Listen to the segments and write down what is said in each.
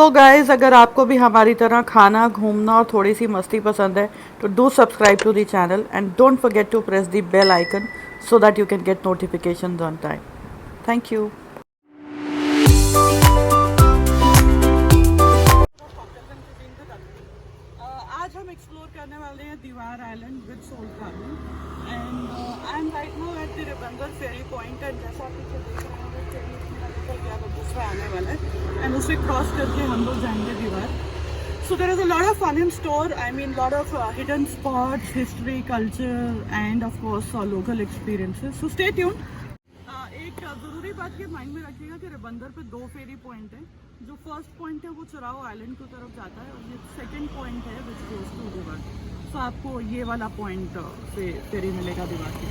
तो गाइस, अगर आपको भी हमारी तरह खाना, घूमना और थोड़ी सी मस्ती पसंद है तो do subscribe to the channel and don't forget to press the bell icon so that you can get notifications on time. Thank you. आज हम एक्सप्लोर करने वाले हैं Divar island with soul farming and I am right now at the Ribandar ferry point and जैसा पीछे देख रहे हैं फेरी दूसरा आने वाला है एंड उसे क्रॉस करके हम लोग जाएंगे दीवार. So there is a lot of fun in store. I mean, lot of hidden spots, history, culture, and of course local experiences. So stay tuned. एक ज़रूरी बात ये माइंड में रखिएगा कि रिबंदर पे 2 फेरी पॉइंट है. जो फर्स्ट पॉइंट है वो चुराओ आइलैंड की तरफ जाता है और ये सेकंड पॉइंट है विच गोज टू दीवार. सो आपको ये वाला पॉइंट से फेरी मिलेगा दीवार की.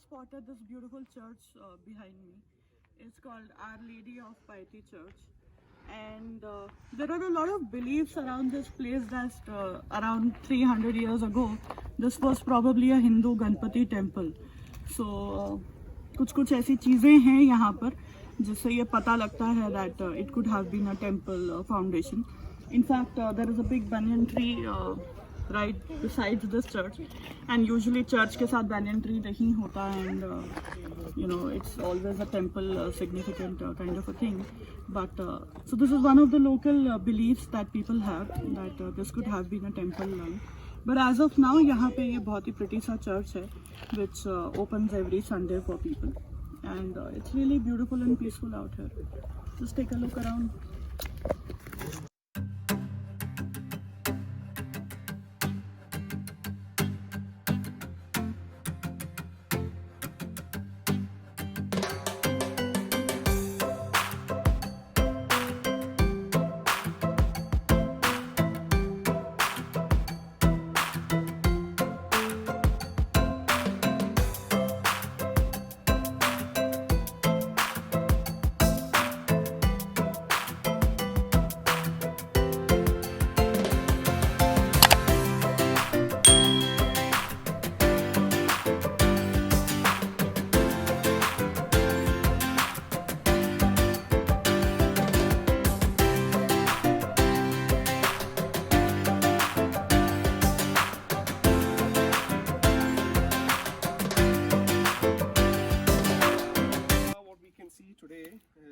Spot at this beautiful church behind me. It's called Our Lady of Piety Church, and there are a lot of beliefs around this place that around 300 years ago this was probably a Hindu Ganpati temple. So कुछ ऐसी चीज़ें हैं यहाँ पर जिससे ये पता लगता है that it could have been a temple foundation. In fact, there is a big banyan tree right besides this church, and usually church के साथ banyan tree नहीं होता, and you know, it's always a temple significant kind of a thing. But so this is one of the local beliefs that people have that this could have been a temple. But as of now यहाँ पे ये बहुत ही pretty सा church है which opens every Sunday for people, and it's really beautiful and peaceful out here. Just take a look around.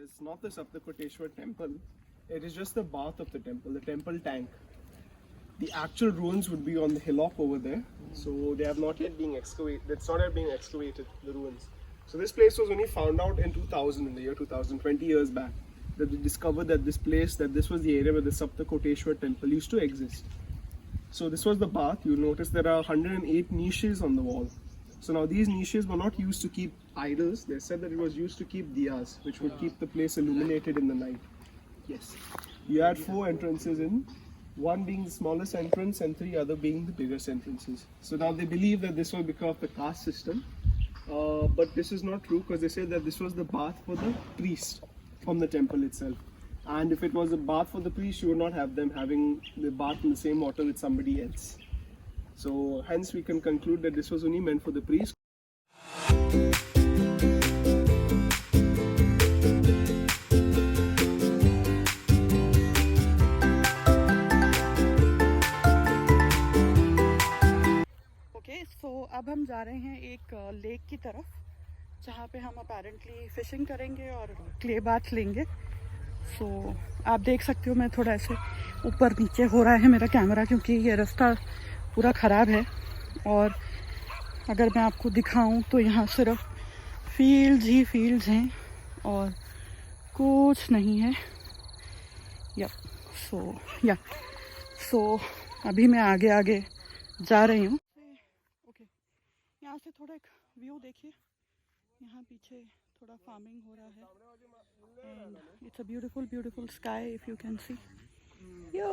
It's not the Saptakoteshwar temple, it is just the bath of the temple tank. The actual ruins would be on the hillock over there, so they have not yet been excavated. That's not yet being excavated, the ruins. So this place was only found out in 2000, in the year 2000, 20 years back, that they discovered that this was the area where the Saptakoteshwar temple used to exist. So this was the bath. You'll notice there are 108 niches on the wall. So now these niches were not used to keep idols. They said that it was used to keep diyas, which would keep the place illuminated in the night. Yes. You had 4 entrances in, one being the smallest entrance and 3 other being the biggest entrances. So now they believe that this was because of the caste system. But this is not true, because they say that this was the bath for the priest from the temple itself. And if it was a bath for the priest, you would not have them having the bath in the same water with somebody else. So hence we can conclude that this was only meant for the priest. Okay, so अब हम जा रहे हैं एक lake की तरफ जहाँ पे हम अपेरेंटली फिशिंग करेंगे और क्ले बाथ लेंगे. सो आप देख सकते हो मैं थोड़ा ऐसे ऊपर नीचे हो रहा है मेरा कैमरा क्योंकि ये रास्ता पूरा ख़राब है. और अगर मैं आपको दिखाऊं तो यहाँ सिर्फ फील्ड्स ही फील्ड्स हैं और कुछ नहीं है. यप. सो या सो अभी मैं आगे आगे जा रही हूँ. ओके, यहाँ से थोड़ा एक व्यू देखिए. यहाँ पीछे थोड़ा फार्मिंग हो रहा है and it's a beautiful sky if you can see. Yo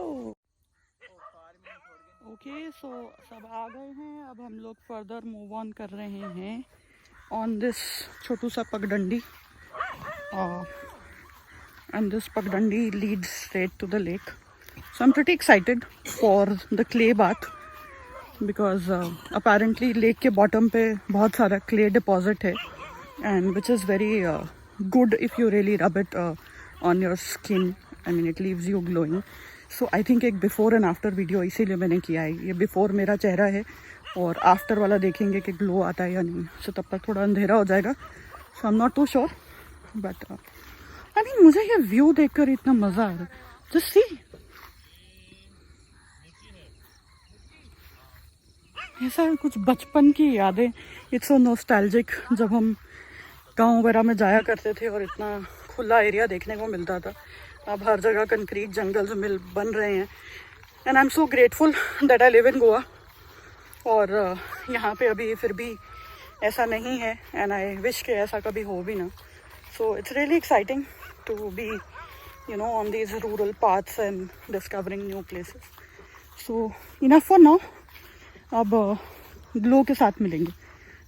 okay, so सब आ गए हैं. अब हम लोग फर्दर मूव ऑन कर रहे हैं ऑन दिस छोटू सा पगडंडी. And this pagdandi leads straight to the lake. So I'm pretty excited for the clay bath because apparently lake के bottom पे बहुत सारा clay deposit है and which is very good if you really rub it on your skin. I mean it leaves you glowing. So I think एक before and after video इसीलिए मैंने किया है. ये before मेरा चेहरा है और after वाला देखेंगे कि glow आता है या नहीं. So तब तक थोड़ा अंधेरा हो जाएगा. So I'm not too sure but I mean, मुझे ये व्यू देखकर इतना मजा आ रहा है. Just see. ऐसा कुछ बचपन की यादें. It's so nostalgic जब हम गांव वगैरह में जाया करते थे और इतना खुला एरिया देखने को मिलता था. अब हर जगह कंक्रीट जंगल्स बन रहे हैं. And I'm so grateful that I live in Goa. और यहाँ पे अभी फिर भी ऐसा नहीं है and I wish कि ऐसा कभी हो भी ना. So it's really exciting to be, you know, on these rural paths and discovering new places. So enough for now. अब ग्लो के साथ मिलेंगे.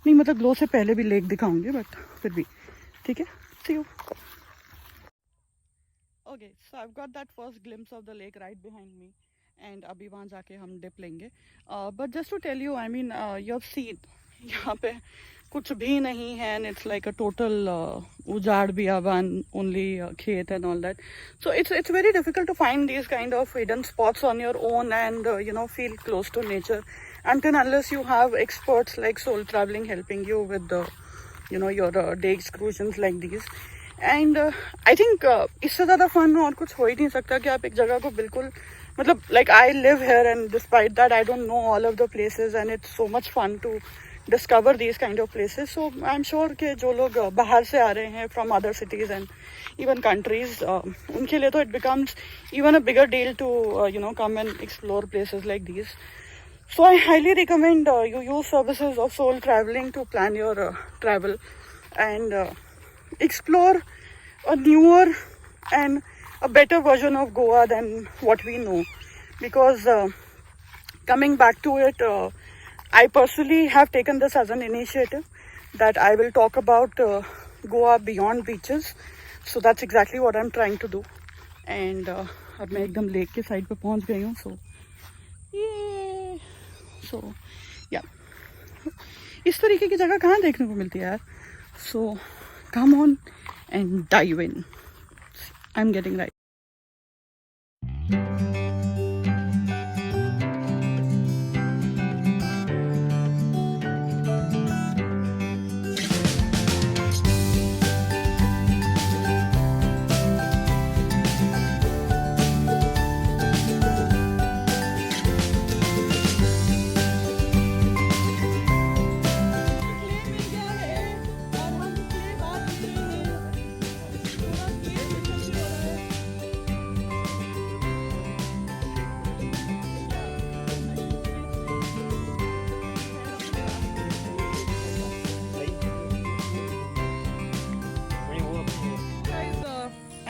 नहीं मतलब ग्लो से पहले भी लेक दिखाऊंगे बट फिर भी ठीक है. See you. Okay, so I've got that first glimpse of the lake right behind me and अभी वहाँ जाके हम डिप लेंगे. But just to tell you, I mean, you have seen यहाँ पे कुछ भी नहीं है and it's like a total उजाड़ बियाबान, only खेत and all that. So it's very difficult to find these kind of hidden spots on your own and you know, feel close to nature until unless you have experts like Soul Traveling helping you with the, you know, your day excursions like these. And I think इससे ज़्यादा fun और कुछ हो ही नहीं सकता कि आप एक जगह को बिल्कुल मतलब like I live here and despite that I don't know all of the places and it's so much fun to discover these kind of places. So I'm sure कि जो लोग बाहर से आ रहे हैं from other cities and even countries, उनके लिए तो it becomes even a bigger deal to you know, come and explore places like these. So I highly recommend you use services of Soul Traveling to plan your travel and explore a newer and a better version of Goa than what we know. Because coming back to it, I personally have taken this as an initiative that I will talk about Goa beyond beaches. So that's exactly what I'm trying to do. And अब मैं एकदम lake के side पे पहुंच गई हूँ. So yeah, इस तरीके की जगह कहाँ देखने को मिलती है यार. So come on and dive in. I'm getting right.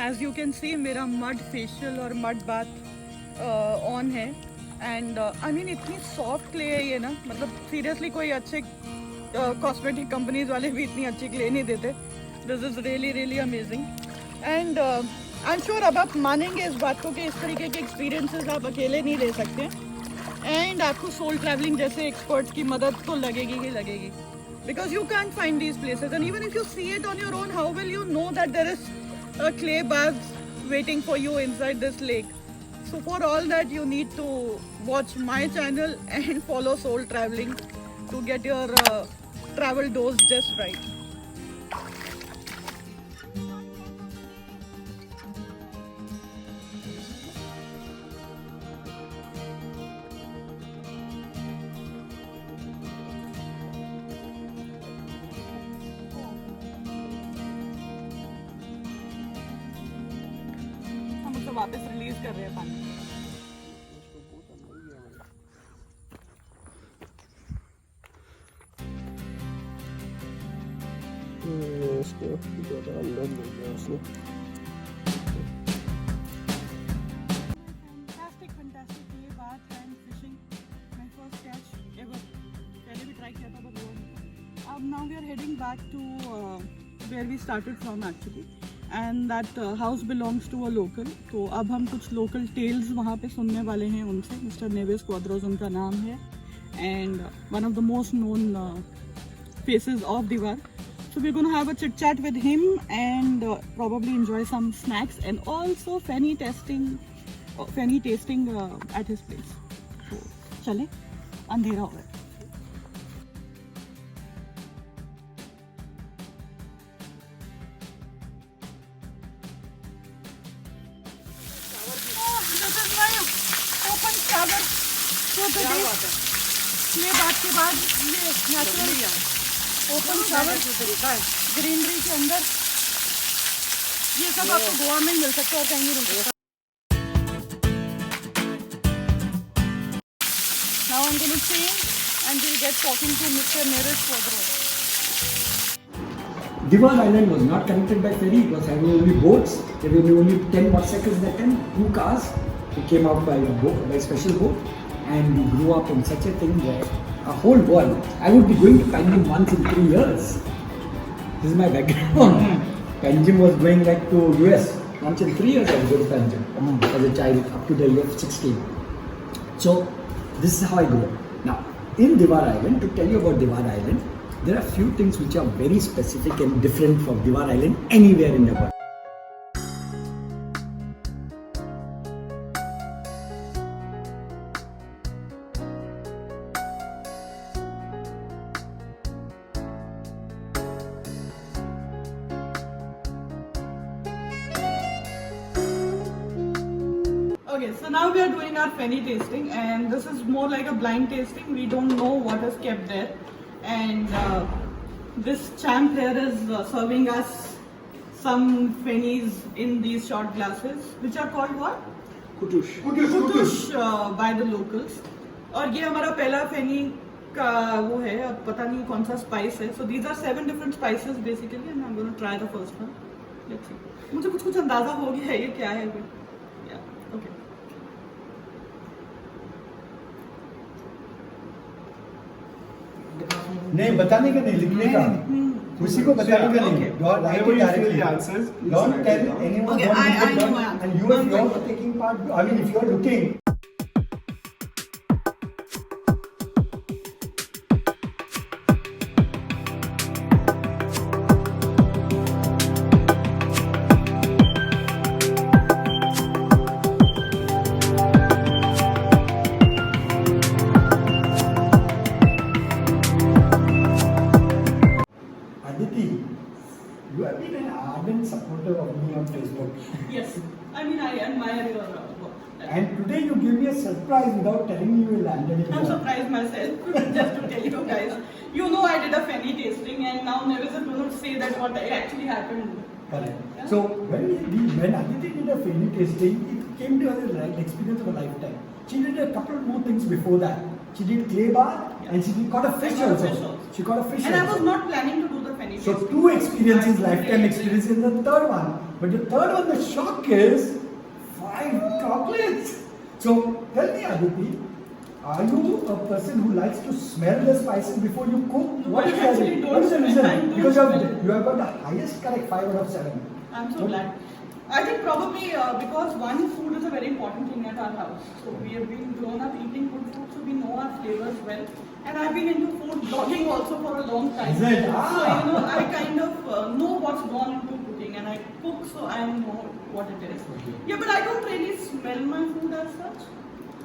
As you can see, मेरा mud facial और mud bath on है and I mean इतनी soft clay है ये ना, मतलब seriously कोई अच्छे cosmetic companies वाले भी इतनी अच्छी clay नहीं देते. This is really amazing and I'm sure अब आप मानेंगे इस बात को कि इस तरीके के experiences आप अकेले नहीं ले सकते and आपको Soul Traveling जैसे experts की मदद तो लगेगी ही लगेगी. Because you can't find these places and even if you see it on your own, how will you know that there is a clay bath waiting for you inside this lake? So for all that you need to watch my channel and follow Soul Traveling to get your travel dose just right. वापस release कर रहे हैं पानी. ज़्यादा अंदर ले गया उसने. Fantastic ये बात and fishing. My first catch ever. पहले भी try किया था but हुआ नहीं. Now we are heading back to where we started from actually. And that house belongs to a local. तो अब हम कुछ local tales वहाँ पे सुनने वाले हैं उनसे. Mr. Neves Quadros उनका नाम है. And one of the most known faces of Diwar. So we're going to have a chit chat with him and probably enjoy some snacks and also fanny tasting at his place. So चले अंधेरा हो गया. This is my open shower for the day. ये बात के बाद ये natural open shower greenery के अंदर ये सब आपको गोवा में मिल सकता है और कहीं नहीं मिल सकता. Now I'm going to change and we'll get talking to Mr. Neves Quadros. Diwar Island was not connected by ferry, it was having only boats. There were only 10 motorcycles that time, 2 cars. We came out by boat, by special boat, and we grew up in such a thing where a whole world, I would be going to Panjim once in 3 years. This is my background. Panjim was going like to US. Once in 3 years I would go to Panjim as a child up to the age of 16. So this is how I grew up. Now, in Diwar Island, to tell you about Diwar Island, there are few things which are very specific and different from Diwar Island anywhere in the world. Okay, so now we are doing our fenny tasting and this is more like a blind tasting. We don't know what is kept there. And this champ here is serving us some fennies in these short glasses, which are called what? Kutush. Kutush by the locals. और ये हमारा पहला fenny का वो है, अब पता नहीं कौन सा spice है. So these are 7 different spices basically, and I'm going to try the first one. Let's see. मुझे कुछ अंदाजा हो गया है ये क्या है. Yeah, okay. नहीं बताने का नहीं लिखने का उसी को बताने का नहीं don't write it directly don't tell anyone Okay, I know my answer. and you if you're taking part I mean if you're looking you have been an ardent supporter of me on Facebook. Yes, I mean I admire your work. And today you give me a surprise without telling me you landed in I'm Goa. surprised myself, just to tell you guys. You know I did a fenny tasting and now Neves is going to say that what actually happened. Correct. Yeah. So when Aditi did a fenny tasting, it came to her as an experience of a lifetime. She did a couple more things before that. She did clay bath and she caught a fish I caught a also. fish also. She caught a fish And I also. was not planning to do the fenny So tasting. 2 experiences, I lifetime really experiences in the third one. But the third one, the shock is 5 chocolates. So tell me Aditi, are you a person who likes to smell the spices before you cook? No, What I is actually the don't reason? smell. I don't Because smell. you have got the highest correct 5 out of 7. I'm so glad. I think probably because one, food is a very important thing at our house. So we have been grown up eating good food, so we know our flavors well. And I've been into food blogging also for a long time. Is it? So you know, I kind of know what's gone into cooking, and I cook, so I know what it is. Okay. Yeah, but I don't really smell my food as such.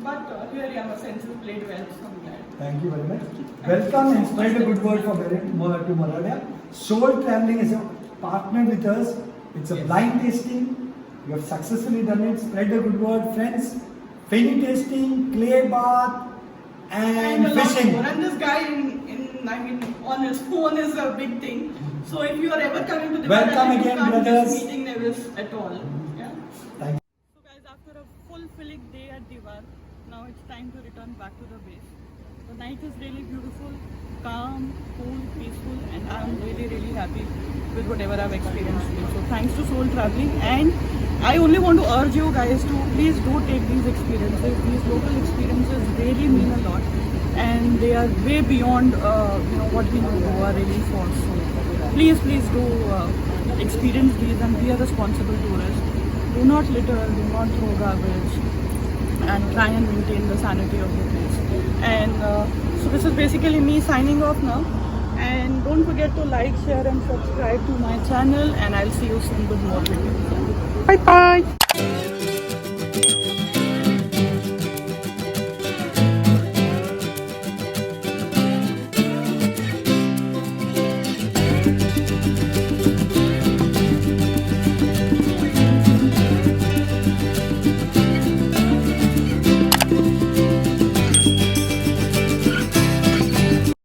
But really, my senses played well, so I'm glad. Thank you very much. Welcome and spread a good word for to Malaria. Soul Traveling is a partner with us. It's a blind tasting. You have successfully done it. Spread the good word, friends. Fenny tasting, clay bath, and a lot fishing. more. And this guy on his phone is a big thing. So if you are ever coming to the Welcome you again, can't brothers. miss meeting Neves at all. Yeah. Thank you. So guys, after a fulfilling day at Diwar, now it's time to return back to the base. The night is really beautiful, calm, cool, peaceful, and I'm really happy with whatever I've experienced today. So thanks to Soul Traveling, and I only want to urge you guys to please do take these experiences. These local experiences really mean a lot, and they are way beyond what we know Goa really for. So please do experience these and be a responsible tourist. Do not litter, do not throw garbage, and try and maintain the sanity of the place. And so this is basically me signing off now. And don't forget to like, share and subscribe to my channel, and I'll see you soon with more videos. Bye bye.